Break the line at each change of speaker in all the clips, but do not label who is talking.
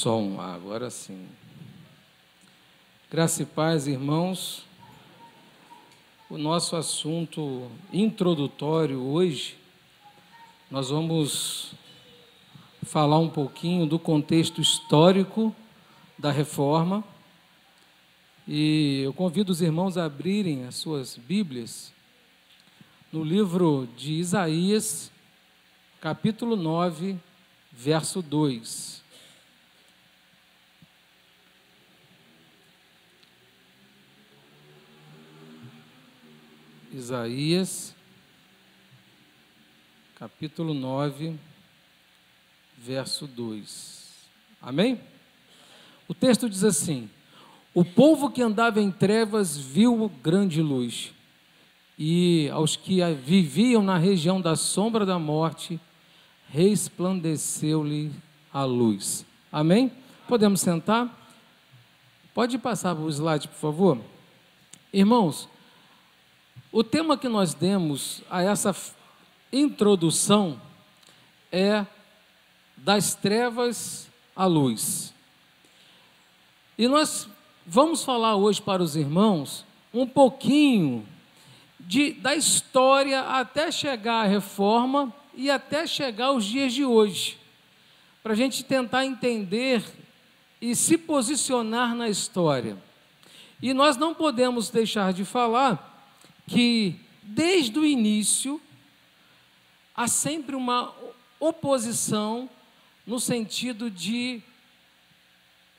Som, agora sim. Graça e paz, irmãos. O nosso assunto introdutório hoje, nós vamos falar um pouquinho do contexto histórico da Reforma. E eu convido os irmãos a abrirem as suas Bíblias no livro de Isaías, capítulo 9, verso 2. Isaías, capítulo 9, verso 2. Amém? O texto diz assim: o povo que andava em trevas viu grande luz, e aos que viviam na região da sombra da morte, resplandeceu-lhe a luz. Amém? Podemos sentar? Pode passar para o slide, por favor. Irmãos, o tema que nós demos a essa introdução é das trevas à luz. E nós vamos falar hoje para os irmãos um pouquinho da história até chegar à Reforma e até chegar aos dias de hoje, para a gente tentar entender e se posicionar na história. E nós não podemos deixar de falar que desde o início há sempre uma oposição no sentido de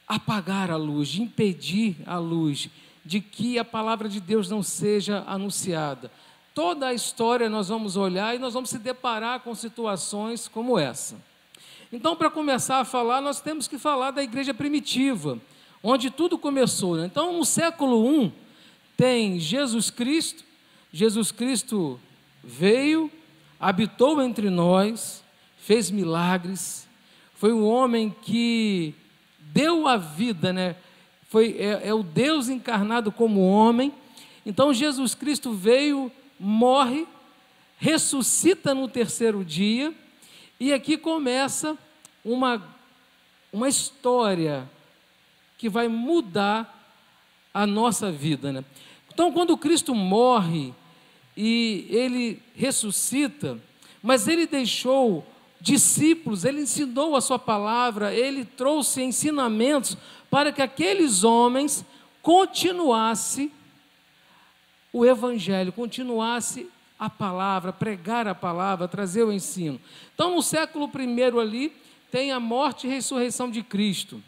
apagar a luz, de impedir a luz, de que a palavra de Deus não seja anunciada. Toda a história nós vamos olhar e nós vamos se deparar com situações como essa. Então, para começar a falar, nós temos que falar da igreja primitiva, onde tudo começou, né? Então, no século I, tem Jesus Cristo. Jesus Cristo veio, habitou entre nós, fez milagres, foi um homem que deu a vida, né? É o Deus encarnado como homem. Então Jesus Cristo veio, morre, ressuscita no terceiro dia, e aqui começa uma história que vai mudar a nossa vida, né? Então, quando Cristo morre e ele ressuscita, mas ele deixou discípulos, ele ensinou a sua palavra, ele trouxe ensinamentos para que aqueles homens continuassem o evangelho, continuassem a palavra, pregar a palavra, trazer o ensino. Então, no século I ali, tem a morte e ressurreição de Cristo.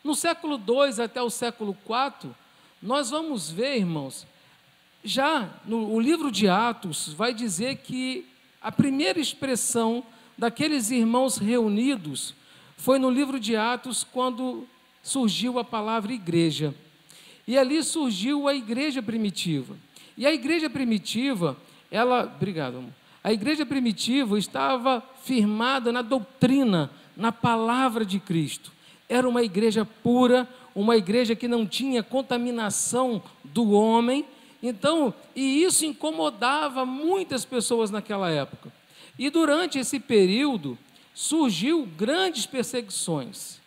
No século II até o século IV, nós vamos ver, irmãos, já no livro de Atos vai dizer que a primeira expressão daqueles irmãos reunidos foi no livro de Atos, quando surgiu a palavra igreja. E ali surgiu a igreja primitiva. E a igreja primitiva, a igreja primitiva estava firmada na doutrina, na palavra de Cristo. Era uma igreja pura, uma igreja que não tinha contaminação do homem. Então, e isso incomodava muitas pessoas naquela época. E durante esse período, surgiu grandes perseguições.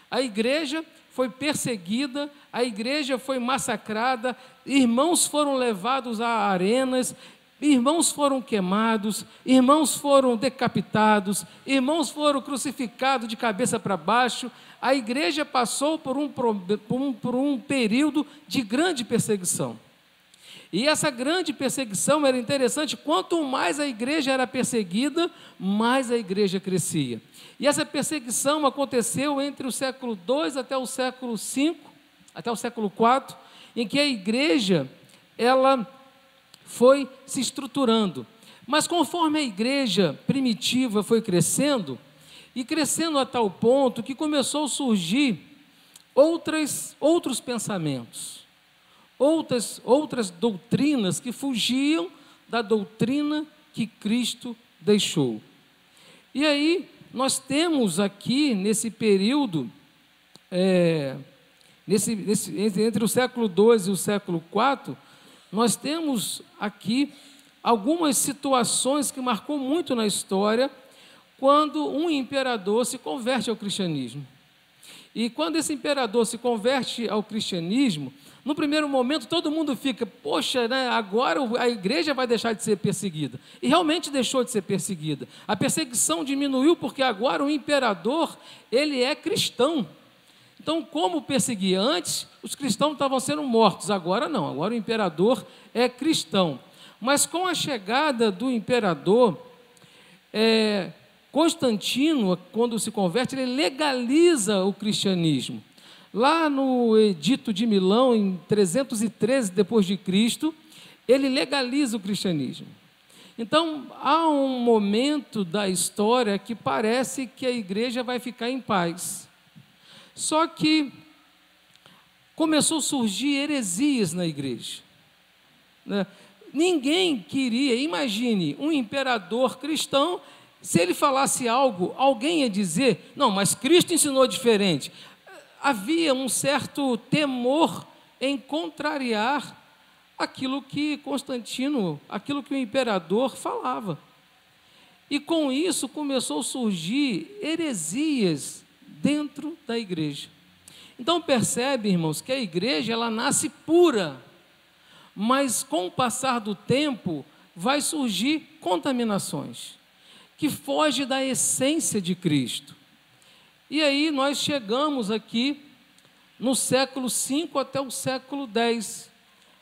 A igreja foi perseguida, a igreja foi massacrada, irmãos foram levados a arenas, irmãos foram queimados, irmãos foram decapitados, irmãos foram crucificados de cabeça para baixo. A igreja passou por um período de grande perseguição. E essa grande perseguição era interessante, quanto mais a igreja era perseguida, mais a igreja crescia. E essa perseguição aconteceu entre o século II até o século V, até o século IV, em que a igreja, ela foi se estruturando. Mas conforme a igreja primitiva foi crescendo, e crescendo a tal ponto que começou a surgir outros pensamentos, outras doutrinas que fugiam da doutrina que Cristo deixou. E aí, nós temos aqui, nesse período, entre o século II e o século IV, nós temos aqui algumas situações que marcou muito na história, quando um imperador se converte ao cristianismo. E quando esse imperador se converte ao cristianismo, no primeiro momento todo mundo fica, poxa, né, agora a igreja vai deixar de ser perseguida. E realmente deixou de ser perseguida. A perseguição diminuiu porque agora o imperador, ele é cristão. Então, como perseguia antes, os cristãos estavam sendo mortos, agora não, agora o imperador é cristão. Mas com a chegada do imperador, Constantino, quando se converte, ele legaliza o cristianismo. Lá no Edito de Milão, em 313 depois de Cristo, ele legaliza o cristianismo. Então, há um momento da história que parece que a igreja vai ficar em paz. Só que começou a surgir heresias na igreja, né? Ninguém queria, imagine, um imperador cristão, se ele falasse algo, alguém ia dizer, não, mas Cristo ensinou diferente. Havia um certo temor em contrariar aquilo que Constantino, aquilo que o imperador falava. E com isso começou a surgir heresias dentro da igreja. Então percebe, irmãos, que a igreja ela nasce pura, mas com o passar do tempo vai surgir contaminações, que foge da essência de Cristo. E aí nós chegamos aqui no século V até o século X,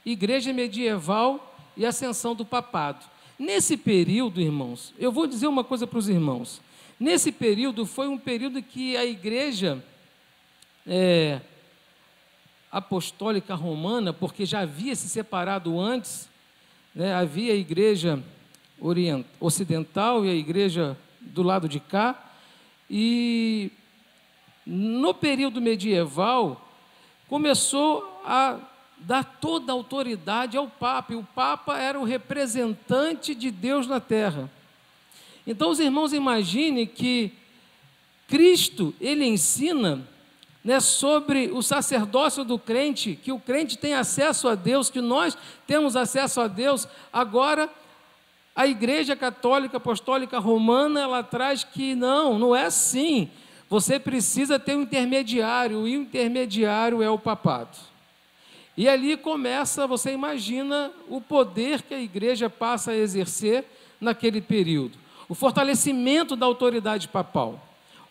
igreja medieval e ascensão do papado. Nesse período, irmãos, eu vou dizer uma coisa para os irmãos, nesse período foi um período que a igreja apostólica romana, porque já havia se separado antes, né, havia a igreja ocidental e a igreja do lado de cá, e no período medieval começou a dar toda a autoridade ao Papa, e o Papa era o representante de Deus na terra. Então os irmãos imaginem que Cristo, ele ensina, né, sobre o sacerdócio do crente, que o crente tem acesso a Deus, que nós temos acesso a Deus. Agora, a Igreja Católica Apostólica Romana, ela traz que não é assim. Você precisa ter um intermediário, e o intermediário é o papado. E ali começa, você imagina o poder que a igreja passa a exercer naquele período. O fortalecimento da autoridade papal.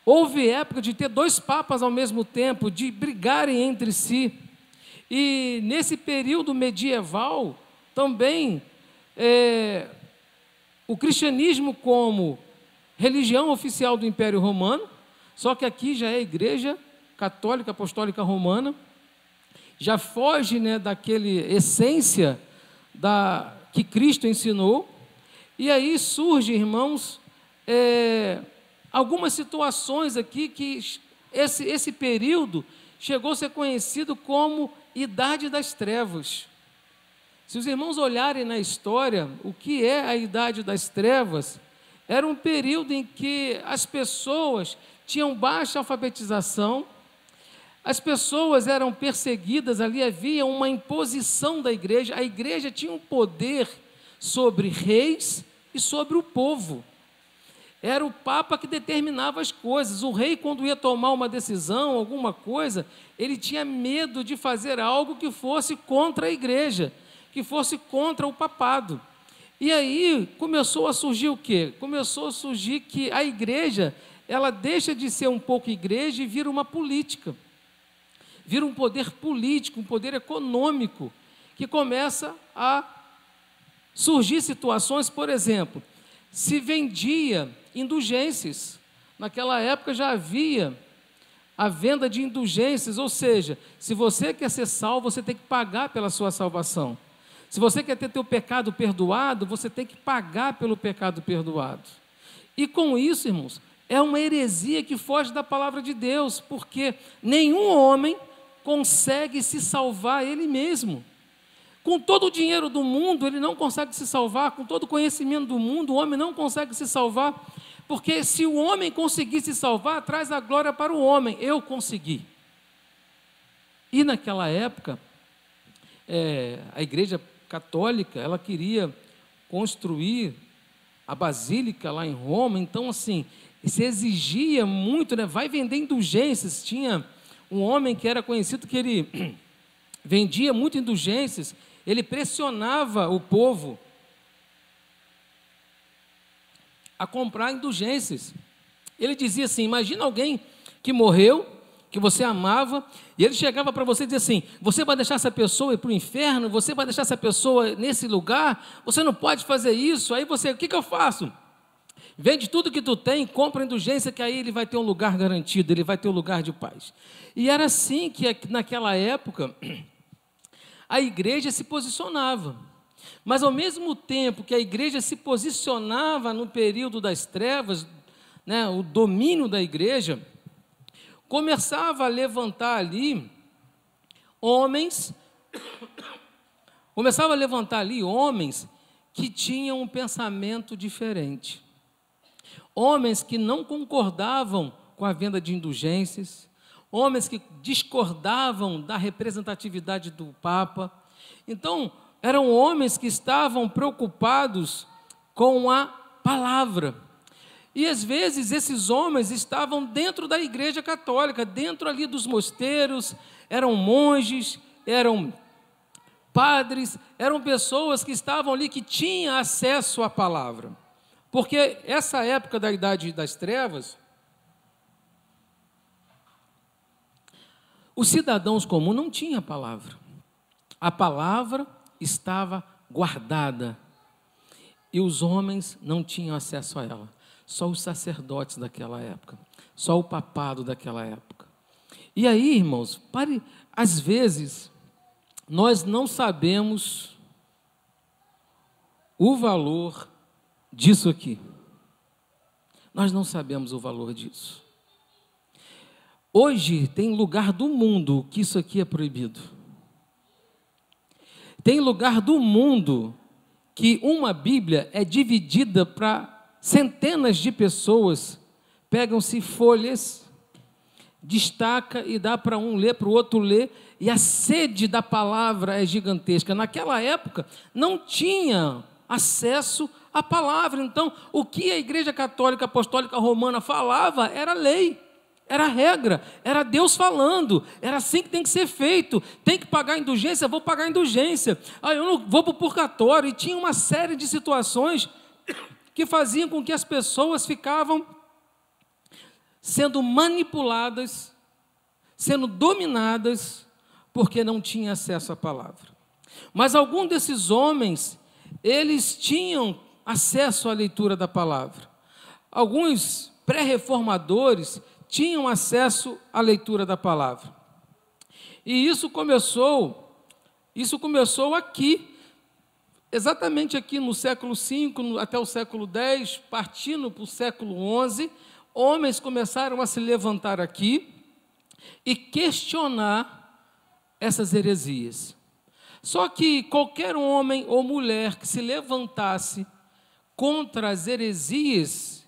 Houve época de ter 2 papas ao mesmo tempo, de brigarem entre si. E nesse período medieval, também, o cristianismo como religião oficial do Império Romano, só que aqui já é a Igreja Católica Apostólica Romana, já foge, né, daquele essência que Cristo ensinou, e aí surge, irmãos, algumas situações aqui que esse período chegou a ser conhecido como Idade das Trevas. Se os irmãos olharem na história, o que é a Idade das Trevas, era um período em que as pessoas tinham baixa alfabetização, as pessoas eram perseguidas, ali havia uma imposição da igreja, a igreja tinha um poder sobre reis e sobre o povo. Era o Papa que determinava as coisas. O rei, quando ia tomar uma decisão, alguma coisa, ele tinha medo de fazer algo que fosse contra a igreja, que fosse contra o papado. E aí começou a surgir o quê? Começou a surgir que a igreja, ela deixa de ser um pouco igreja e vira uma política. Vira um poder político, um poder econômico, que começa a surgir situações, por exemplo, se vendia indulgências. Naquela época já havia a venda de indulgências, ou seja, se você quer ser salvo, você tem que pagar pela sua salvação. Se você quer ter teu pecado perdoado, você tem que pagar pelo pecado perdoado. E com isso, irmãos, é uma heresia que foge da palavra de Deus, porque nenhum homem consegue se salvar ele mesmo. Com todo o dinheiro do mundo, ele não consegue se salvar. Com todo o conhecimento do mundo, o homem não consegue se salvar. Porque se o homem conseguir se salvar, traz a glória para o homem. Eu consegui. E naquela época, a igreja católica, ela queria construir a basílica lá em Roma. Então, assim, se exigia muito, né? Vai vender indulgências. Tinha um homem que era conhecido que ele vendia muito indulgências, ele pressionava o povo a comprar indulgências. Ele dizia assim, imagina alguém que morreu, que você amava, e ele chegava para você e dizia assim, você vai deixar essa pessoa ir para o inferno, você vai deixar essa pessoa nesse lugar, você não pode fazer isso, aí você, o que eu faço? Vende tudo que tu tem, compra indulgência, que aí ele vai ter um lugar garantido, ele vai ter um lugar de paz. E era assim que naquela época a igreja se posicionava. Mas ao mesmo tempo que a igreja se posicionava no período das trevas, né, o domínio da igreja, começava a levantar ali homens que tinham um pensamento diferente. Homens que não concordavam com a venda de indulgências, homens que discordavam da representatividade do Papa. Então, eram homens que estavam preocupados com a palavra. E, às vezes, esses homens estavam dentro da Igreja Católica, dentro ali dos mosteiros, eram monges, eram padres, eram pessoas que estavam ali, que tinham acesso à palavra. Porque essa época da Idade das Trevas, os cidadãos comuns não tinham palavra. A palavra estava guardada e os homens não tinham acesso a ela. Só os sacerdotes daquela época, só o papado daquela época. E aí, irmãos, às vezes, nós não sabemos o valor disso aqui. Nós não sabemos o valor disso. Hoje tem lugar do mundo que isso aqui é proibido. Tem lugar do mundo que uma Bíblia é dividida para centenas de pessoas, pegam-se folhas, destaca e dá para um ler, para o outro ler, e a sede da palavra é gigantesca. Naquela época não tinha acesso à palavra, então o que a Igreja Católica Apostólica Romana falava era lei. Era regra, era Deus falando, era assim que tem que ser feito, tem que pagar indulgência, vou pagar indulgência, eu não vou para o purgatório, e tinha uma série de situações que faziam com que as pessoas ficavam sendo manipuladas, sendo dominadas, porque não tinham acesso à palavra. Mas alguns desses homens, eles tinham acesso à leitura da palavra. Alguns pré-reformadores tinham acesso à leitura da palavra. E isso começou aqui, exatamente aqui no século V, até o século X, partindo para o século XI, homens começaram a se levantar aqui e questionar essas heresias. Só que qualquer homem ou mulher que se levantasse contra as heresias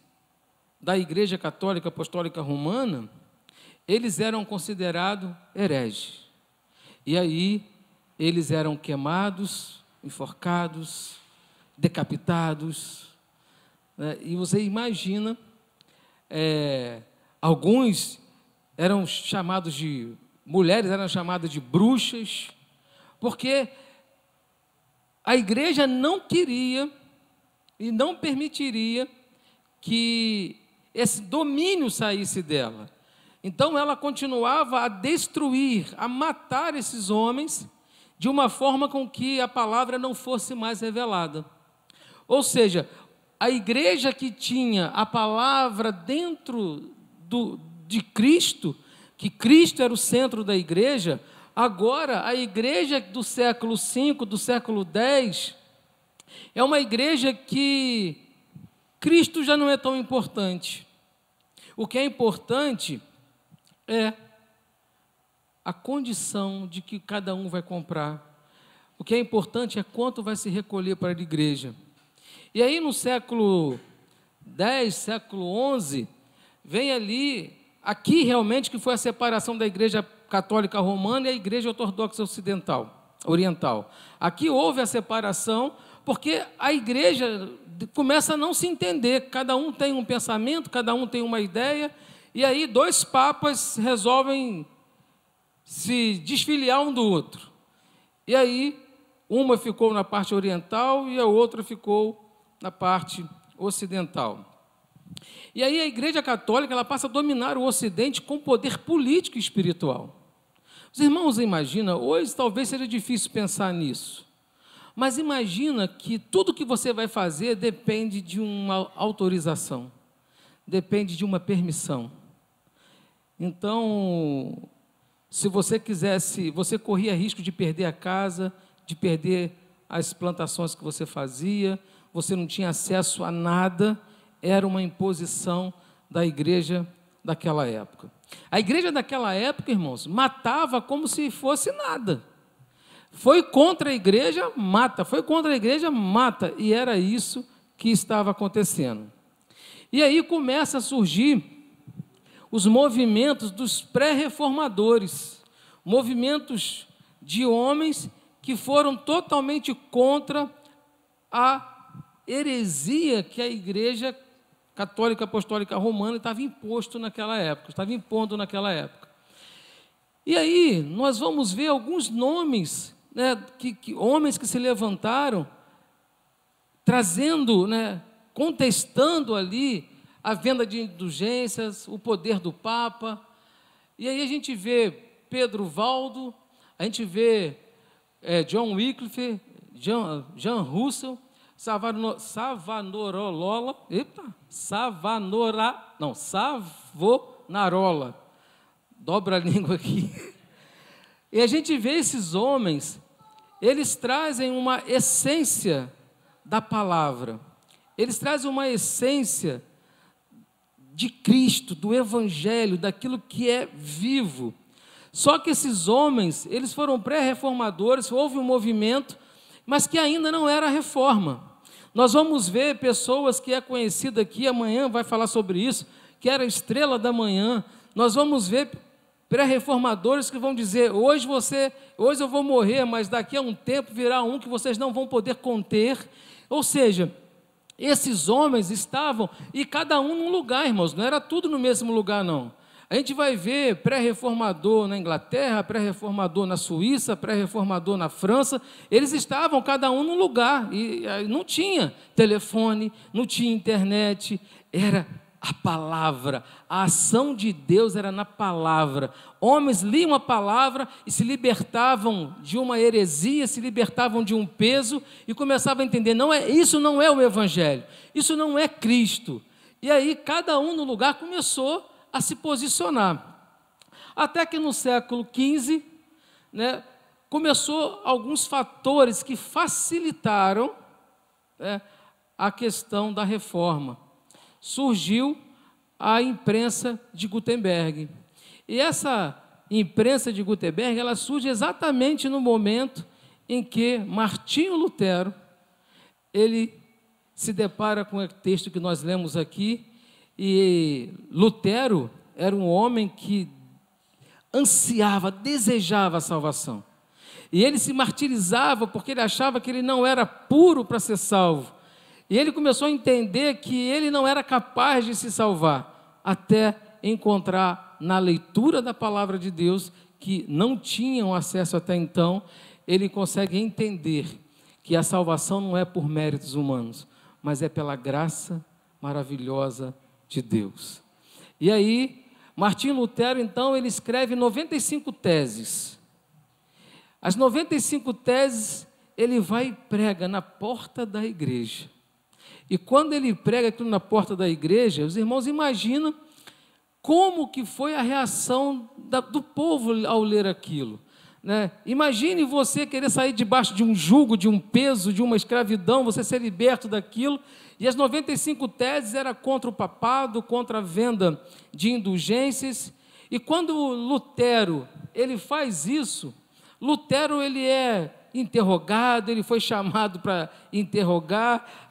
da Igreja Católica Apostólica Romana, eles eram considerados hereges. E aí eles eram queimados, enforcados, decapitados, né? E você imagina, alguns eram chamados de, mulheres eram chamadas de bruxas, porque a igreja não queria e não permitiria que esse domínio saísse dela. Então ela continuava a destruir, a matar esses homens, de uma forma com que a palavra não fosse mais revelada. Ou seja, a igreja que tinha a palavra dentro de Cristo, que Cristo era o centro da igreja, agora a igreja do século V, do século X, é uma igreja que Cristo já não é tão importante. O que é importante é a condição de que cada um vai comprar. O que é importante é quanto vai se recolher para a igreja. E aí no século X, século XI, vem ali, aqui realmente que foi a separação da igreja católica romana e a igreja ortodoxa oriental. Aqui houve a separação porque a igreja começa a não se entender, cada um tem um pensamento, cada um tem uma ideia, e aí dois papas resolvem se desfiliar um do outro. E aí, uma ficou na parte oriental e a outra ficou na parte ocidental. E aí a Igreja Católica ela passa a dominar o Ocidente com poder político e espiritual. Os irmãos imaginam, hoje talvez seja difícil pensar nisso, mas imagina que tudo que você vai fazer depende de uma autorização, depende de uma permissão. Então, se você quisesse, você corria risco de perder a casa, de perder as plantações que você fazia, você não tinha acesso a nada, era uma imposição da igreja daquela época. A igreja daquela época, irmãos, matava como se fosse nada. Foi contra a igreja, mata. Foi contra a igreja, mata. E era isso que estava acontecendo. E aí começa a surgir os movimentos dos pré-reformadores, movimentos de homens que foram totalmente contra a heresia que a Igreja Católica Apostólica Romana estava impondo naquela época. E aí nós vamos ver alguns nomes, né, homens que se levantaram, trazendo, né, contestando ali a venda de indulgências, o poder do Papa. E aí a gente vê Pedro Valdo, a gente vê John Wycliffe, Jean Russell, Savonarola, dobra a língua aqui. E a gente vê esses homens, eles trazem uma essência da palavra, eles trazem uma essência de Cristo, do Evangelho, daquilo que é vivo. Só que esses homens, eles foram pré-reformadores, houve um movimento, mas que ainda não era a reforma. Nós vamos ver pessoas que é conhecida aqui, amanhã vai falar sobre isso, que era a estrela da manhã. Nós vamos ver pré-reformadores que vão dizer, hoje eu vou morrer, mas daqui a um tempo virá um que vocês não vão poder conter. Ou seja, esses homens estavam, e cada um num lugar, irmãos, não era tudo no mesmo lugar, não. A gente vai ver pré-reformador na Inglaterra, pré-reformador na Suíça, pré-reformador na França, eles estavam cada um num lugar, e não tinha telefone, não tinha internet, era a palavra, a ação de Deus era na palavra. Homens liam a palavra e se libertavam de uma heresia, se libertavam de um peso e começavam a entender, isso não é o Evangelho, isso não é Cristo. E aí cada um no lugar começou a se posicionar. Até que no século XV, né, começou alguns fatores que facilitaram, né, a questão da reforma. Surgiu a imprensa de Gutenberg. E essa imprensa de Gutenberg, ela surge exatamente no momento em que Martinho Lutero, ele se depara com o texto que nós lemos aqui. E Lutero era um homem que ansiava, desejava a salvação. E ele se martirizava porque ele achava que ele não era puro para ser salvo. E ele começou a entender que ele não era capaz de se salvar, até encontrar na leitura da palavra de Deus, que não tinham acesso até então, ele consegue entender que a salvação não é por méritos humanos, mas é pela graça maravilhosa de Deus. E aí, Martinho Lutero, então, ele escreve 95 teses. As 95 teses, ele vai e prega na porta da igreja. E quando ele prega aquilo na porta da igreja, os irmãos imaginam como que foi a reação do povo ao ler aquilo, né? Imagine você querer sair debaixo de um jugo, de um peso, de uma escravidão, você ser liberto daquilo. E as 95 teses eram contra o papado, contra a venda de indulgências. E quando Lutero ele faz isso, Lutero ele é interrogado, ele foi chamado para interrogar,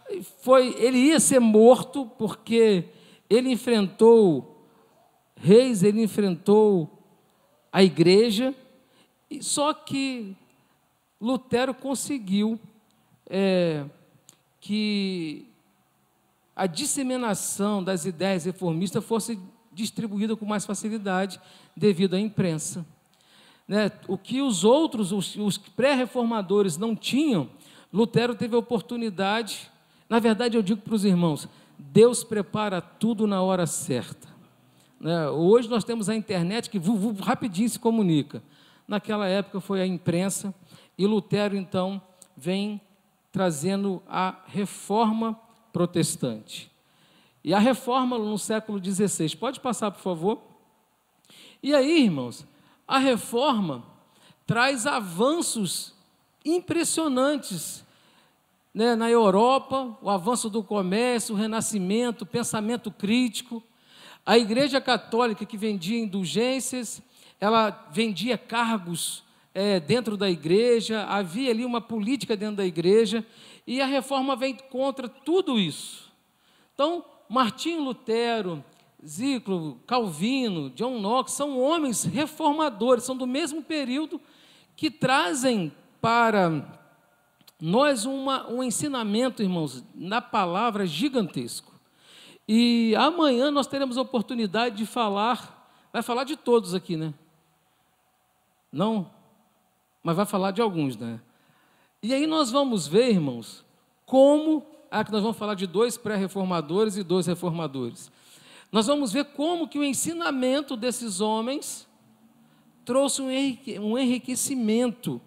ele ia ser morto porque ele enfrentou reis, ele enfrentou a igreja. Só que Lutero conseguiu que a disseminação das ideias reformistas fosse distribuída com mais facilidade devido à imprensa. né, o que os outros, os pré-reformadores não tinham, Lutero teve a oportunidade. Na verdade, eu digo para os irmãos, Deus prepara tudo na hora certa, né? Hoje nós temos a internet que rapidinho se comunica. Naquela época foi a imprensa, e Lutero, então, vem trazendo a reforma protestante. E a reforma no século XVI, pode passar, por favor? E aí, irmãos, a reforma traz avanços impressionantes, né, na Europa, o avanço do comércio, o renascimento, o pensamento crítico. A Igreja Católica, que vendia indulgências, ela vendia cargos dentro da igreja, havia ali uma política dentro da igreja, e a reforma vem contra tudo isso. Então, Martinho Lutero, Zíclo, Calvino, John Knox, são homens reformadores, são do mesmo período, que trazem para nós um ensinamento, irmãos, na palavra gigantesco. E amanhã nós teremos a oportunidade de falar, vai falar de todos aqui, né? Não, mas vai falar de alguns, né? E aí nós vamos ver, irmãos, como, que nós vamos falar de 2 pré-reformadores e 2 reformadores. Nós vamos ver como que o ensinamento desses homens trouxe um enriquecimento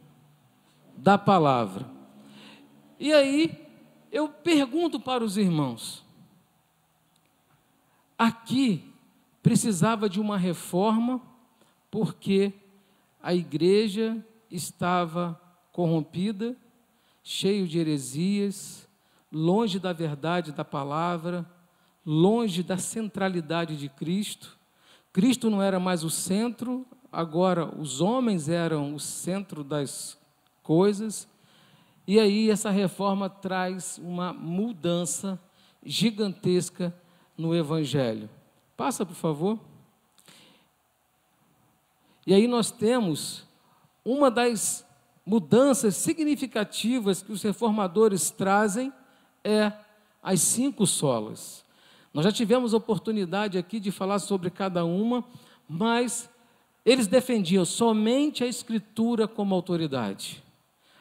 da palavra. E aí, eu pergunto para os irmãos, aqui precisava de uma reforma, porque a igreja estava corrompida, cheio de heresias, longe da verdade da palavra, longe da centralidade de Cristo. Cristo não era mais o centro, agora os homens eram o centro das coisas. E aí essa reforma traz uma mudança gigantesca no Evangelho. Passa, por favor. E aí nós temos uma das mudanças significativas que os reformadores trazem, as 5 solas. Nós já tivemos oportunidade aqui de falar sobre cada uma, mas eles defendiam somente a Escritura como autoridade.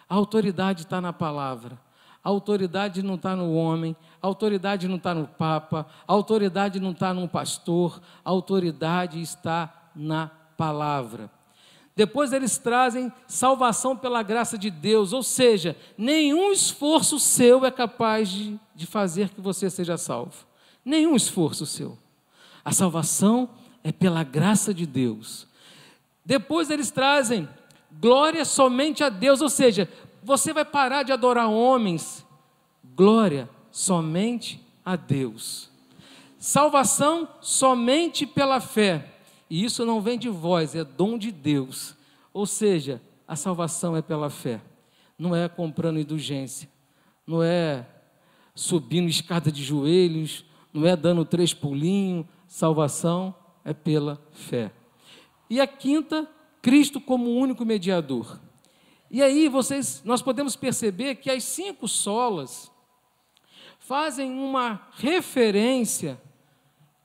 A autoridade está na palavra, a autoridade não está no homem, a autoridade não está no Papa, a autoridade não está no pastor, a autoridade está na palavra. Depois eles trazem salvação pela graça de Deus, ou seja, nenhum esforço seu é capaz de fazer que você seja salvo. Nenhum esforço seu. A salvação é pela graça de Deus. Depois eles trazem glória somente a Deus, ou seja, você vai parar de adorar homens, glória somente a Deus. Salvação somente pela fé, e isso não vem de vós, é dom de Deus, ou seja, a salvação é pela fé, não é comprando indulgência, não é subindo escada de joelhos, não é dando 3 pulinhos, salvação é pela fé. E a 5ª, Cristo como único mediador. E aí nós podemos perceber que as 5 solas fazem uma referência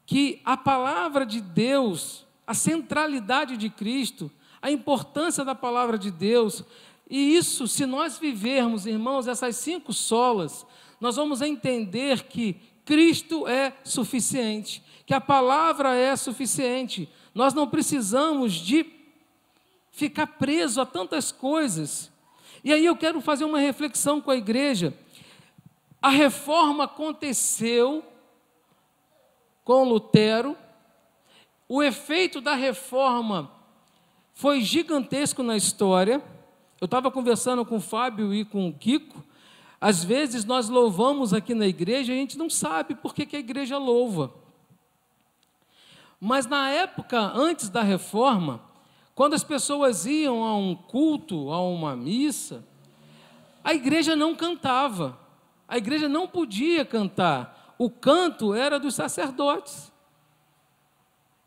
que a palavra de Deus, a centralidade de Cristo, a importância da palavra de Deus, e isso, se nós vivermos, irmãos, essas 5 solas, nós vamos entender que Cristo é suficiente, que a palavra é suficiente. Nós não precisamos de ficar preso a tantas coisas. E aí eu quero fazer uma reflexão com a igreja. A reforma aconteceu com Lutero, o efeito da reforma foi gigantesco na história. Eu estava conversando com o Fábio e com o Kiko, às vezes nós louvamos aqui na igreja e a gente não sabe por que a igreja louva. Mas na época, antes da reforma, quando as pessoas iam a um culto, a uma missa, a igreja não cantava, a igreja não podia cantar, o canto era dos sacerdotes,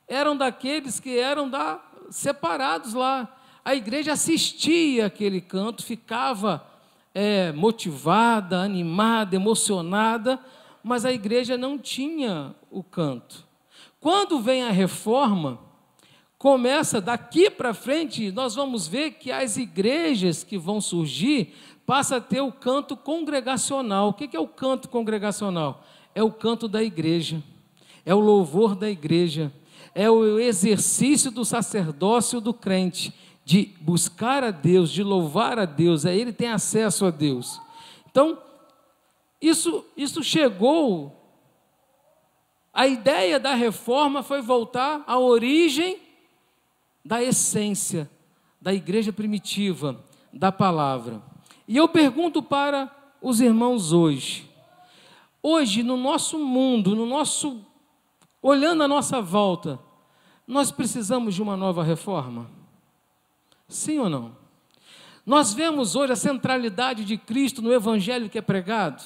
eram daqueles que eram separados lá, a igreja assistia aquele canto, ficava motivada, animada, emocionada, mas a igreja não tinha o canto. Quando vem a reforma, começa daqui para frente, nós vamos ver que as igrejas que vão surgir passam a ter o canto congregacional. O que é o canto congregacional? É o canto da igreja, é o louvor da igreja, é o exercício do sacerdócio do crente, de buscar a Deus, de louvar a Deus, ele tem acesso a Deus. Então, isso chegou, a ideia da reforma foi voltar à origem da essência da igreja primitiva, da palavra. E eu pergunto para os irmãos hoje, no nosso mundo, olhando à nossa volta, nós precisamos de uma nova reforma? Sim ou não? Nós vemos hoje a centralidade de Cristo no evangelho que é pregado.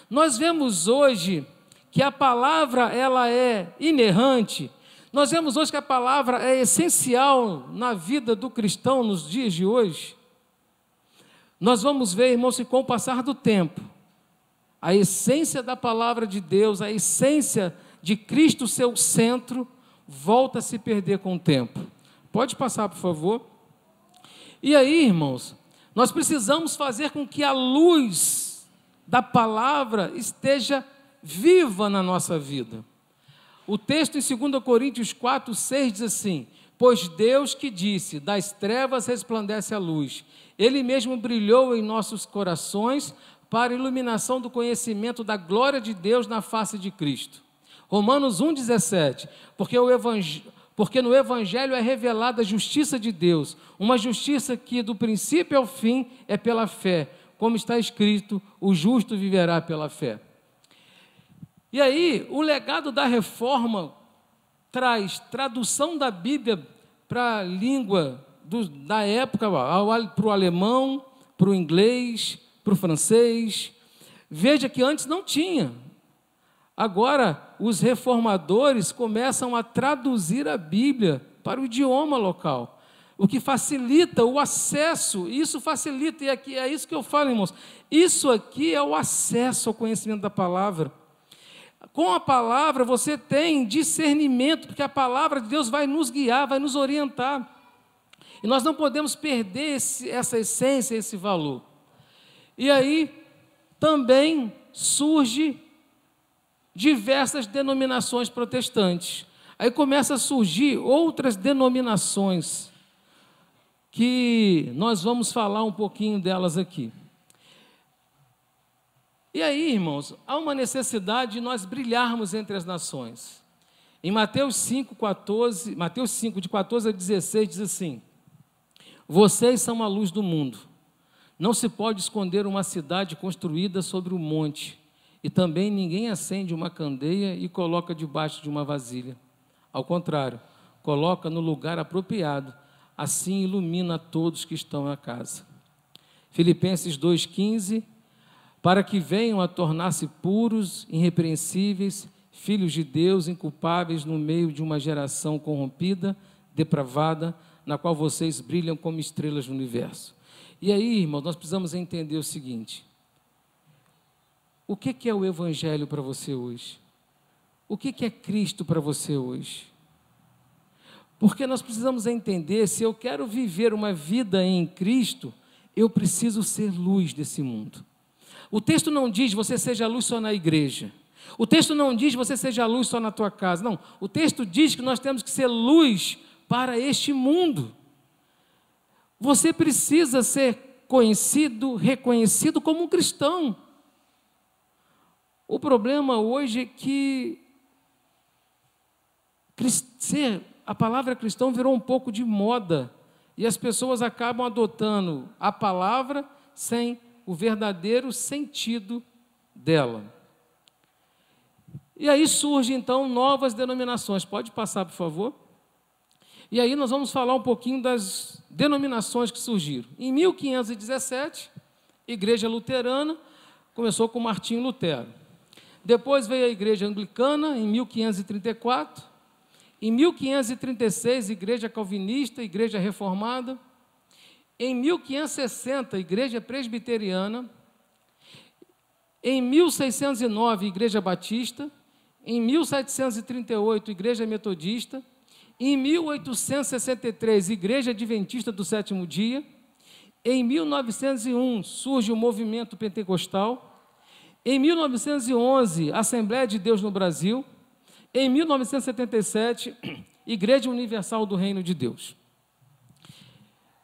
Nós vemos hoje que a palavra ela é inerrante. Nós vemos hoje que a palavra é essencial na vida do cristão nos dias de hoje. Nós vamos ver, irmãos, que com o passar do tempo, a essência da palavra de Deus, a essência de Cristo, seu centro, volta a se perder com o tempo. Pode passar, por favor. E aí, irmãos, nós precisamos fazer com que a luz da palavra esteja viva na nossa vida. O texto em 2 Coríntios 4, 6 diz assim: pois Deus que disse, das trevas resplandece a luz, Ele mesmo brilhou em nossos corações para a iluminação do conhecimento da glória de Deus na face de Cristo. Romanos 1, 17, porque no Evangelho é revelada a justiça de Deus, uma justiça que do princípio ao fim é pela fé, como está escrito, o justo viverá pela fé. E aí, o legado da reforma traz tradução da Bíblia para a língua da época, para o alemão, para o inglês, para o francês. Veja que antes não tinha. Agora, os reformadores começam a traduzir a Bíblia para o idioma local, o que facilita o acesso, isso facilita, e aqui é isso que eu falo, irmãos, isso aqui é o acesso ao conhecimento da palavra. Com a palavra você tem discernimento, porque a palavra de Deus vai nos guiar, vai nos orientar. E nós não podemos perder essa essência, esse valor. E aí também surge diversas denominações protestantes. Aí começa a surgir outras denominações, que nós vamos falar um pouquinho delas aqui. E aí, irmãos, há uma necessidade de nós brilharmos entre as nações. Em Mateus 5, de 14 a 16, diz assim: vocês são a luz do mundo. Não se pode esconder uma cidade construída sobre o monte, e também ninguém acende uma candeia e coloca debaixo de uma vasilha. Ao contrário, coloca no lugar apropriado, assim ilumina todos que estão na casa. Filipenses 2,15, para que venham a tornar-se puros, irrepreensíveis, filhos de Deus, inculpáveis no meio de uma geração corrompida, depravada, na qual vocês brilham como estrelas no universo. E aí, irmãos, nós precisamos entender o seguinte: o que é o Evangelho para você hoje? O que é Cristo para você hoje? Porque nós precisamos entender, se eu quero viver uma vida em Cristo, eu preciso ser luz desse mundo. O texto não diz você seja luz só na igreja. O texto não diz você seja luz só na tua casa. Não, o texto diz que nós temos que ser luz para este mundo. Você precisa ser conhecido, reconhecido como um cristão. O problema hoje é que a palavra cristão virou um pouco de moda e as pessoas acabam adotando a palavra sem o verdadeiro sentido dela. E aí surgem, então, novas denominações. Pode passar, por favor? E aí nós vamos falar um pouquinho das denominações que surgiram. Em 1517, Igreja Luterana, começou com Martinho Lutero. Depois veio a Igreja Anglicana, em 1534. Em 1536, Igreja Calvinista, Igreja Reformada. Em 1560, Igreja Presbiteriana. Em 1609, Igreja Batista. Em 1738, Igreja Metodista. Em 1863, Igreja Adventista do Sétimo Dia. Em 1901, surge o movimento pentecostal. Em 1911, Assembleia de Deus no Brasil. Em 1977, Igreja Universal do Reino de Deus.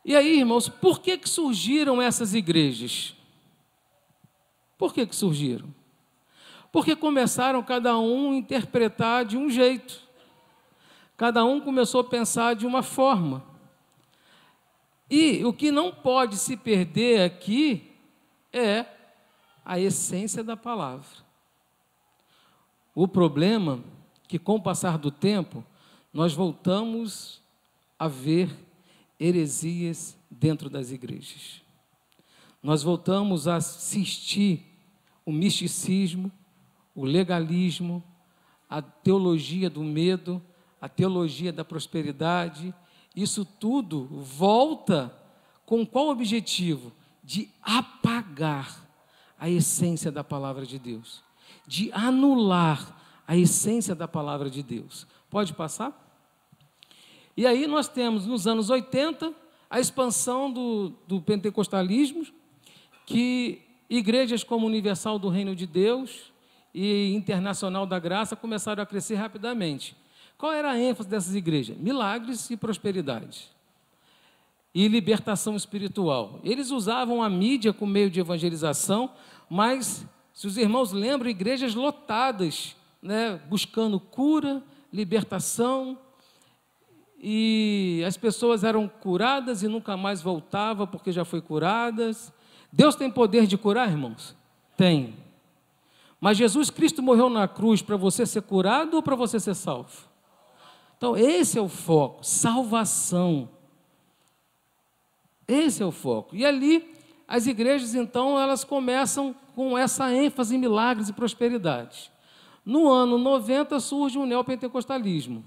E aí, irmãos, por que surgiram essas igrejas? Por que surgiram? Porque começaram cada um a interpretar de um jeito. Cada um começou a pensar de uma forma. E o que não pode se perder aqui é a essência da palavra. O problema é que, com o passar do tempo, nós voltamos a ver heresias dentro das igrejas. Nós voltamos a assistir o misticismo, o legalismo, a teologia do medo, a teologia da prosperidade. Isso tudo volta com qual objetivo? De apagar a essência da palavra de Deus, de anular a essência da palavra de Deus. Pode passar? E aí nós temos, nos anos 80, a expansão do pentecostalismo, que igrejas como Universal do Reino de Deus e Internacional da Graça começaram a crescer rapidamente. Qual era a ênfase dessas igrejas? Milagres e prosperidade. E libertação espiritual. Eles usavam a mídia como meio de evangelização, mas, se os irmãos lembram, igrejas lotadas, né, buscando cura, libertação, e as pessoas eram curadas e nunca mais voltavam porque já foi curadas. Deus tem poder de curar, irmãos? Tem. Mas Jesus Cristo morreu na cruz para você ser curado ou para você ser salvo? Então, esse é o foco, salvação. Esse é o foco. E ali, as igrejas, então, elas começam com essa ênfase em milagres e prosperidade. No ano 90, surge o neopentecostalismo.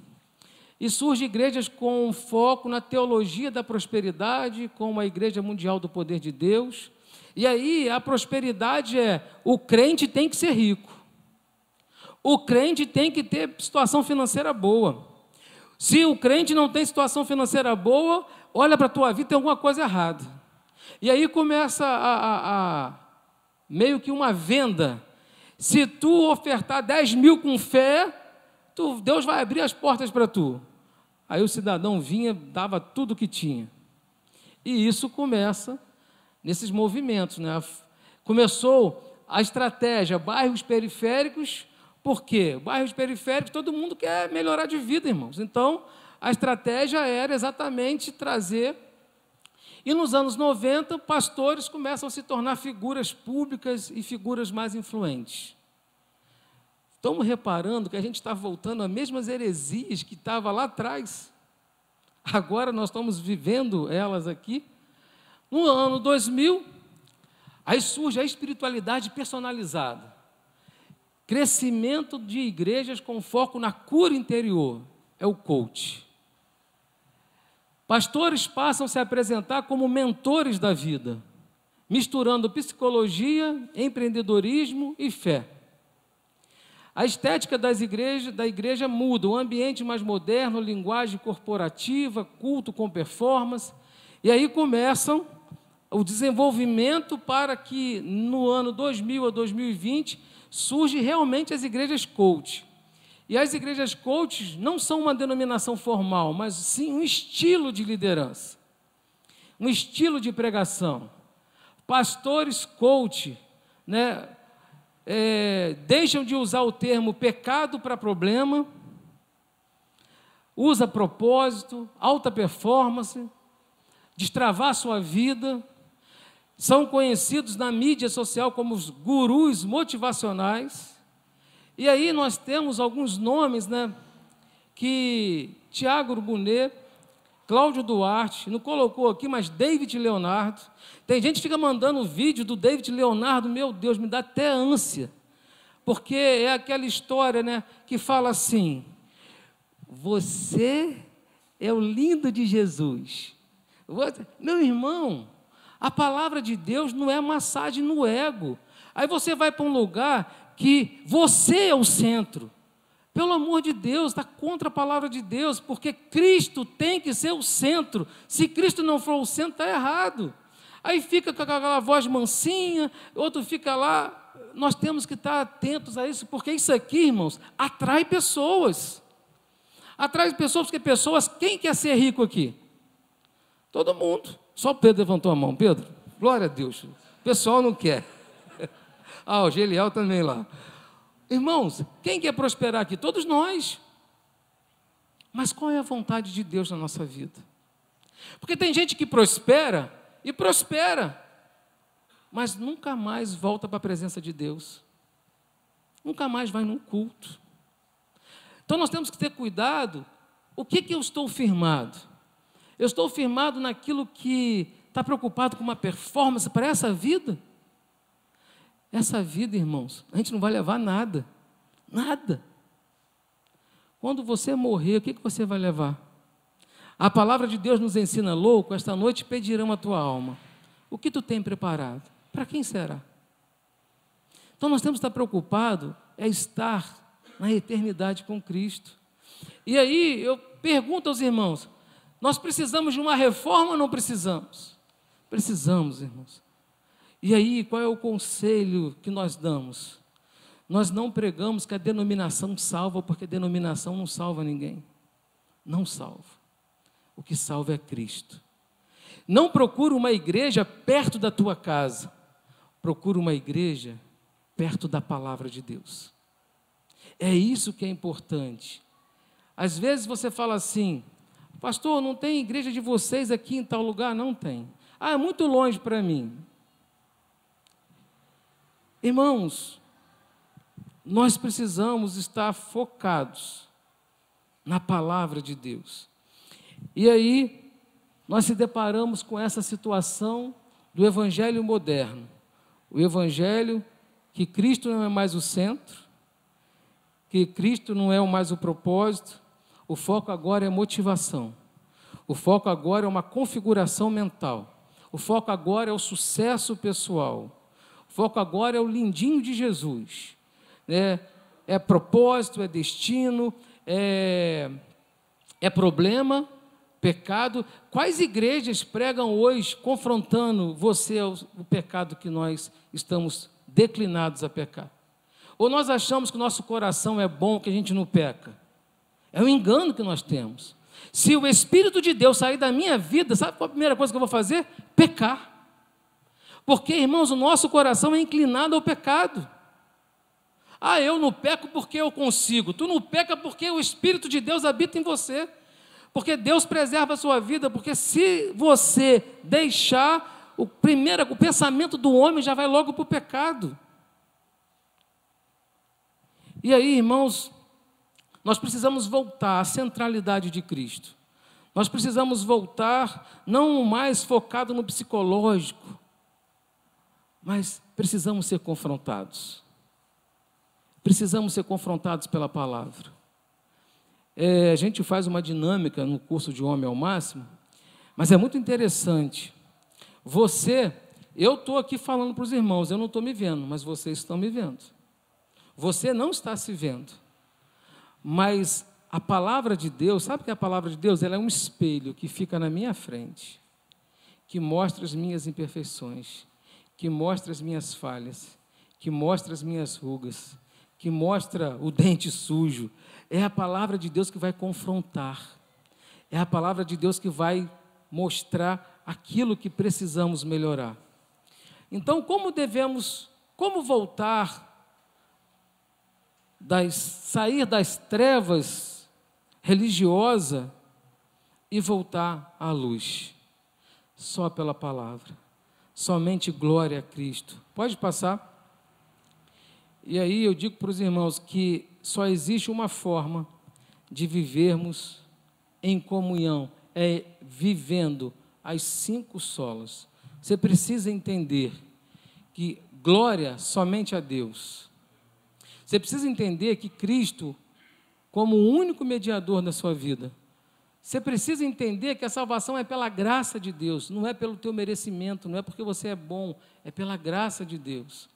E surgem igrejas com foco na teologia da prosperidade, como a Igreja Mundial do Poder de Deus. E aí, a prosperidade é, o crente tem que ser rico. O crente tem que ter situação financeira boa. Se o crente não tem situação financeira boa, olha para a tua vida, tem alguma coisa errada. E aí começa meio que uma venda. Se tu ofertar 10 mil com fé, Deus vai abrir as portas para tu. Aí o cidadão vinha, dava tudo o que tinha. E isso começa nesses movimentos, né? Começou a estratégia, bairros periféricos. Por quê? Bairros periféricos, todo mundo quer melhorar de vida, irmãos. Então, a estratégia era exatamente trazer. E nos anos 90, pastores começam a se tornar figuras públicas e figuras mais influentes. Estamos reparando que a gente está voltando às mesmas heresias que estava lá atrás. Agora nós estamos vivendo elas aqui. No ano 2000, aí surge a espiritualidade personalizada. Crescimento de igrejas com foco na cura interior. É o coach. Pastores passam a se apresentar como mentores da vida, misturando psicologia, empreendedorismo e fé. A estética da igreja muda, o ambiente mais moderno, linguagem corporativa, culto com performance, e aí começam o desenvolvimento para que no ano 2000 a 2020 surgem realmente as igrejas coach. E as igrejas coach não são uma denominação formal, mas sim um estilo de liderança, um estilo de pregação. Pastores coach, né? Deixam de usar o termo pecado para problema, usa propósito, alta performance, destravar sua vida, são conhecidos na mídia social como os gurus motivacionais. E aí nós temos alguns nomes, né, que Tiago Urbunet, Cláudio Duarte, não colocou aqui, mas David Leonardo. Tem gente que fica mandando vídeo do David Leonardo, meu Deus, me dá até ânsia, porque é aquela história, né, que fala assim: você é o lindo de Jesus. Meu irmão, a palavra de Deus não é massagem no ego. Aí você vai para um lugar que você é o centro. Pelo amor de Deus, está contra a palavra de Deus, porque Cristo tem que ser o centro. Se Cristo não for o centro, está errado. Aí fica com aquela voz mansinha, outro fica lá. Nós temos que estar atentos a isso, porque isso aqui, irmãos, atrai pessoas. Atrai pessoas, porque pessoas, quem quer ser rico aqui? Todo mundo. Só o Pedro levantou a mão. Pedro, glória a Deus. O pessoal não quer. Ah, o Geliel também lá. Irmãos, quem quer prosperar aqui? Todos nós. Mas qual é a vontade de Deus na nossa vida? Porque tem gente que prospera, mas nunca mais volta para a presença de Deus. Nunca mais vai num culto. Então nós temos que ter cuidado. O que eu estou firmado? Eu estou firmado naquilo que está preocupado com uma performance para essa vida? Essa vida, irmãos, a gente não vai levar nada. Nada. Quando você morrer, o que você vai levar? A palavra de Deus nos ensina, louco, esta noite pedirão a tua alma. O que tu tem preparado? Para quem será? Então nós temos que estar preocupados, é estar na eternidade com Cristo. E aí eu pergunto aos irmãos, nós precisamos de uma reforma ou não precisamos? Precisamos, irmãos. E aí, qual é o conselho que nós damos? Nós não pregamos que a denominação salva, porque a denominação não salva ninguém. Não salva. O que salva é Cristo. Não procura uma igreja perto da tua casa. Procura uma igreja perto da palavra de Deus. É isso que é importante. Às vezes você fala assim, pastor, não tem igreja de vocês aqui em tal lugar? Não tem. Ah, é muito longe para mim. Irmãos, nós precisamos estar focados na palavra de Deus. E aí, nós se deparamos com essa situação do evangelho moderno. O evangelho que Cristo não é mais o centro, que Cristo não é mais o propósito, o foco agora é motivação. O foco agora é uma configuração mental. O foco agora é o sucesso pessoal. O foco agora é o lindinho de Jesus. É propósito, é destino, é problema, pecado. Quais igrejas pregam hoje confrontando você ao pecado que nós estamos declinados a pecar? Ou nós achamos que o nosso coração é bom, que a gente não peca? É um engano que nós temos. Se o Espírito de Deus sair da minha vida, sabe qual a primeira coisa que eu vou fazer? Pecar. Porque, irmãos, o nosso coração é inclinado ao pecado. Ah, eu não peco porque eu consigo. Tu não peca porque o Espírito de Deus habita em você. Porque Deus preserva a sua vida. Porque se você deixar, o pensamento do homem já vai logo para o pecado. E aí, irmãos, nós precisamos voltar à centralidade de Cristo. Nós precisamos voltar, não mais focado no psicológico, mas precisamos ser confrontados. Precisamos ser confrontados pela palavra. A gente faz uma dinâmica no curso de Homem ao Máximo, mas é muito interessante. Eu estou aqui falando para os irmãos, eu não estou me vendo, mas vocês estão me vendo. Você não está se vendo. Mas a palavra de Deus, sabe que a palavra de Deus? Ela é um espelho que fica na minha frente, que mostra as minhas imperfeições, que mostra as minhas falhas, que mostra as minhas rugas, que mostra o dente sujo. É a palavra de Deus que vai confrontar. É a palavra de Deus que vai mostrar aquilo que precisamos melhorar. Então, como voltar, sair das trevas religiosas e voltar à luz? Só pela palavra. Somente glória a Cristo. Pode passar? E aí eu digo para os irmãos que só existe uma forma de vivermos em comunhão, é vivendo as 5 solas. Você precisa entender que glória somente a Deus. Você precisa entender que Cristo, como o único mediador da sua vida, você precisa entender que a salvação é pela graça de Deus, não é pelo teu merecimento, não é porque você é bom, é pela graça de Deus.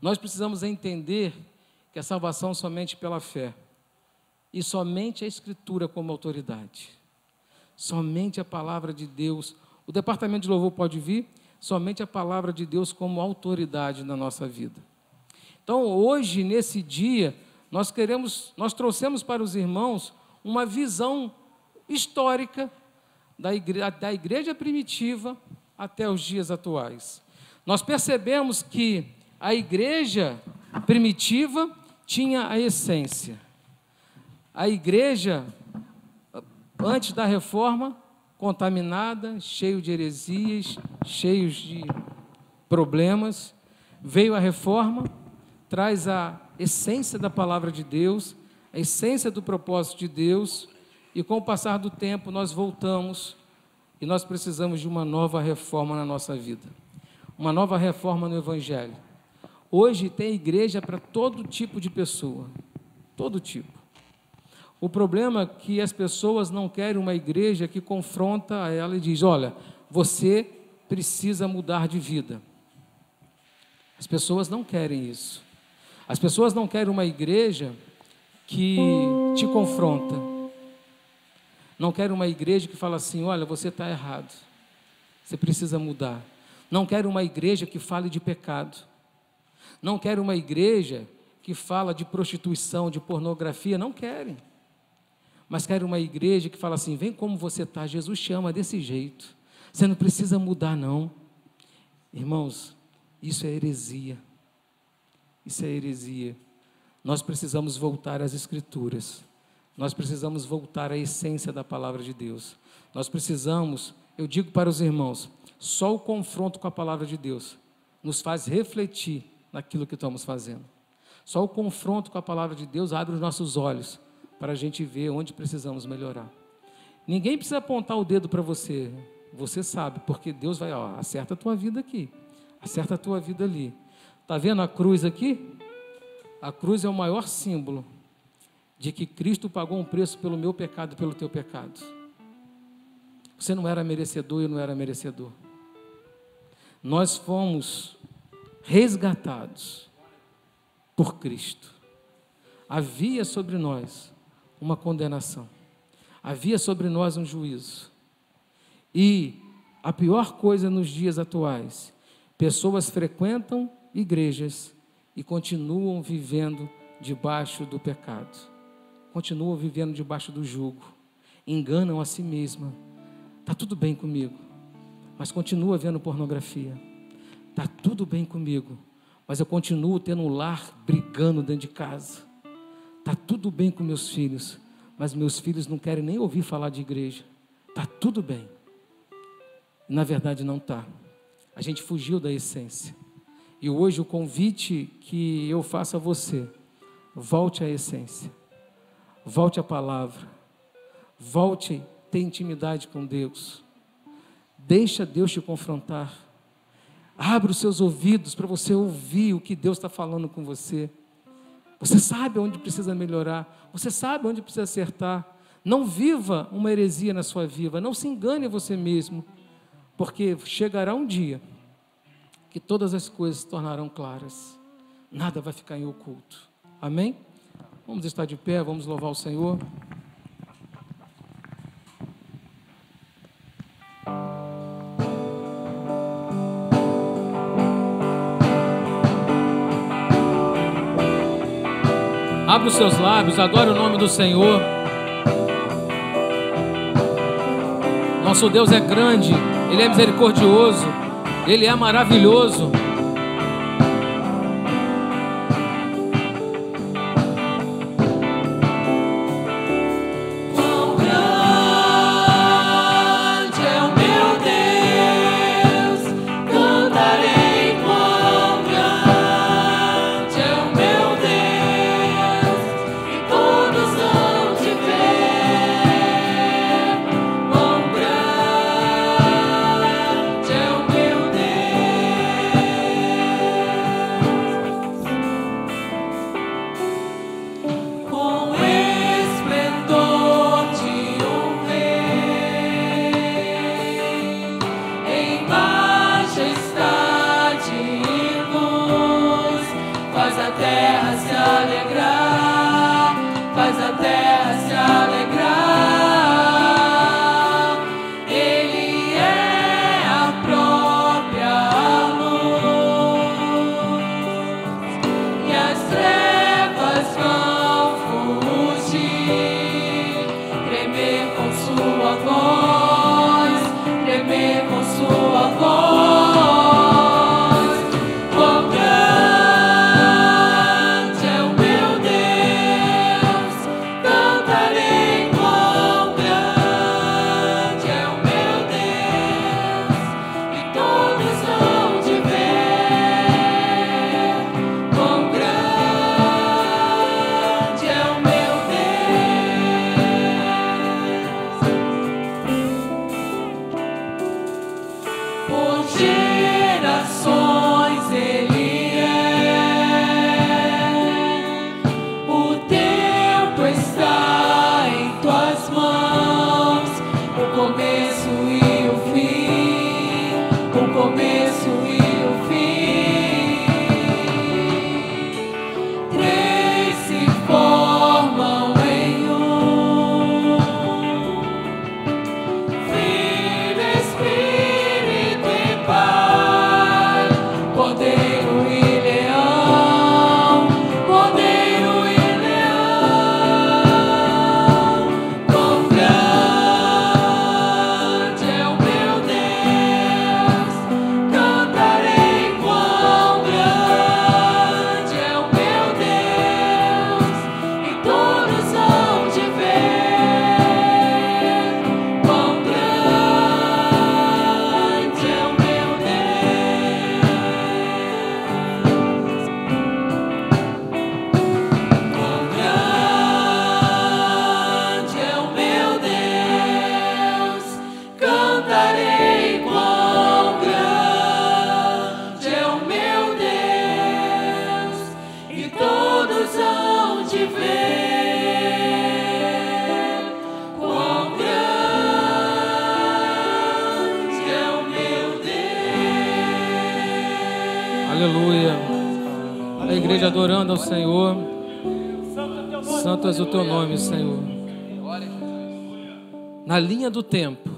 Nós precisamos entender que a salvação é somente pela fé. e somente a Escritura como autoridade. Somente a palavra de Deus. O departamento de louvor pode vir, somente a palavra de Deus como autoridade na nossa vida. Então, hoje, nesse dia, nós trouxemos para os irmãos uma visão histórica da igreja primitiva até os dias atuais. Nós percebemos que a igreja primitiva tinha a essência. A igreja, antes da reforma, contaminada, cheio de heresias, cheios de problemas. Veio a reforma, traz a essência da palavra de Deus, a essência do propósito de Deus, e com o passar do tempo nós voltamos e nós precisamos de uma nova reforma na nossa vida, uma nova reforma no Evangelho. Hoje tem igreja para todo tipo de pessoa, todo tipo. O problema é que as pessoas não querem uma igreja que confronta a ela e diz: olha, você precisa mudar de vida. As pessoas não querem isso. As pessoas não querem uma igreja que te confronta. Não querem uma igreja que fala assim: olha, você está errado, você precisa mudar. Não querem uma igreja que fale de pecado. Não querem uma igreja que fala de prostituição, de pornografia. Não querem. Mas querem uma igreja que fala assim: vem como você está, Jesus te ama desse jeito. Você não precisa mudar, não. Irmãos, isso é heresia. Isso é heresia. Nós precisamos voltar às Escrituras. Nós precisamos voltar à essência da palavra de Deus. Nós precisamos, eu digo para os irmãos, só o confronto com a palavra de Deus nos faz refletir naquilo que estamos fazendo. Só o confronto com a palavra de Deus abre os nossos olhos para a gente ver onde precisamos melhorar. Ninguém precisa apontar o dedo para você. Você sabe, porque Deus vai, acerta a tua vida aqui, acerta a tua vida ali. Está vendo a cruz aqui? A cruz é o maior símbolo de que Cristo pagou um preço pelo meu pecado e pelo teu pecado. Você não era merecedor e eu não era merecedor. Nós fomos resgatados por Cristo. Havia sobre nós uma condenação. Havia sobre nós um juízo. E a pior coisa nos dias atuais, pessoas frequentam igrejas e continuam vivendo debaixo do pecado. Continuam vivendo debaixo do jugo. Enganam a si mesma. Está tudo bem comigo, mas continua vendo pornografia. Está tudo bem comigo, mas eu continuo tendo um lar brigando dentro de casa. Está tudo bem com meus filhos, mas meus filhos não querem nem ouvir falar de igreja. Está tudo bem. Na verdade não está. A gente fugiu da essência. E hoje o convite que eu faço a você: volte à essência. Volte à palavra. Volte a ter intimidade com Deus. Deixa Deus te confrontar. Abre os seus ouvidos para você ouvir o que Deus está falando com você. Você sabe onde precisa melhorar. Você sabe onde precisa acertar. Não viva uma heresia na sua vida. Não se engane você mesmo. Porque chegará um dia que todas as coisas se tornarão claras. Nada vai ficar em oculto. Amém? Vamos estar de pé, vamos louvar o Senhor. Abra os seus lábios, adore o nome do Senhor. Nosso Deus é grande, Ele é misericordioso, Ele é maravilhoso. igreja adorando ao Senhor. Santo és o teu nome, Senhor. Na linha do tempo,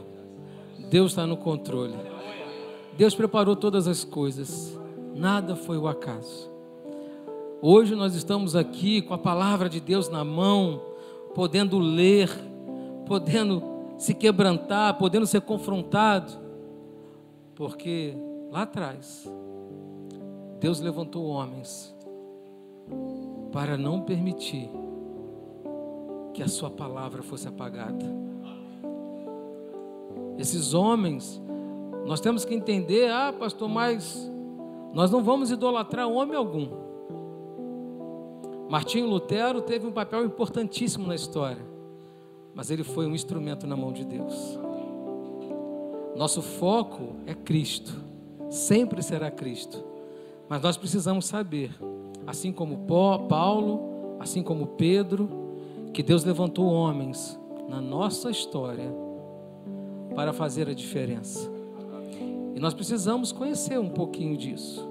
Deus está no controle. Deus preparou todas as coisas. Nada foi o acaso. Hoje nós estamos aqui com a palavra de Deus na mão, podendo ler, podendo se quebrantar, podendo ser confrontado, porque lá atrás Deus levantou homens para não permitir que a sua palavra fosse apagada. Esses homens, nós temos que entender, pastor, mas nós não vamos idolatrar homem algum. Martinho Lutero teve um papel importantíssimo na história, mas ele foi um instrumento na mão de Deus. Nosso foco é Cristo, sempre será Cristo, mas nós precisamos saber, assim como Paulo, assim como Pedro, que Deus levantou homens na nossa história para fazer a diferença. E nós precisamos conhecer um pouquinho disso.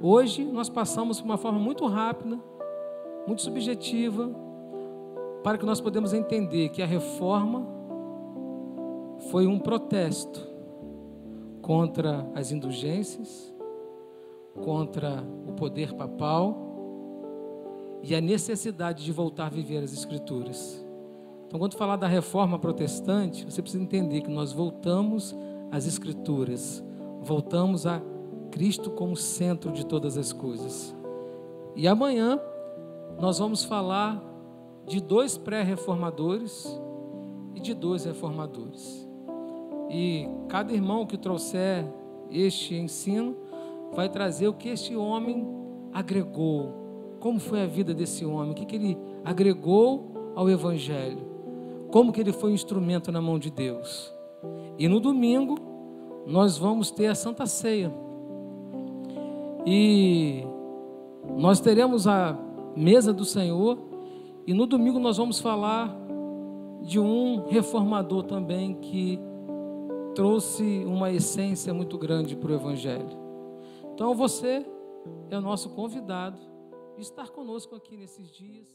Hoje nós passamos de uma forma muito rápida, muito subjetiva, para que nós podemos entender que a reforma foi um protesto contra as indulgências, contra o poder papal e a necessidade de voltar a viver as Escrituras. Então, quando falar da reforma protestante, você precisa entender que nós voltamos às Escrituras, voltamos a Cristo como centro de todas as coisas. E amanhã nós vamos falar de 2 pré-reformadores e de 2 reformadores. E cada irmão que trouxer este ensino vai trazer o que este homem agregou, como foi a vida desse homem, o que ele agregou ao Evangelho, como que ele foi um instrumento na mão de Deus. E no domingo nós vamos ter a Santa Ceia. E nós teremos a mesa do Senhor. E no domingo nós vamos falar de um reformador também que trouxe uma essência muito grande para o Evangelho. Então você é o nosso convidado de estar conosco aqui nesses dias.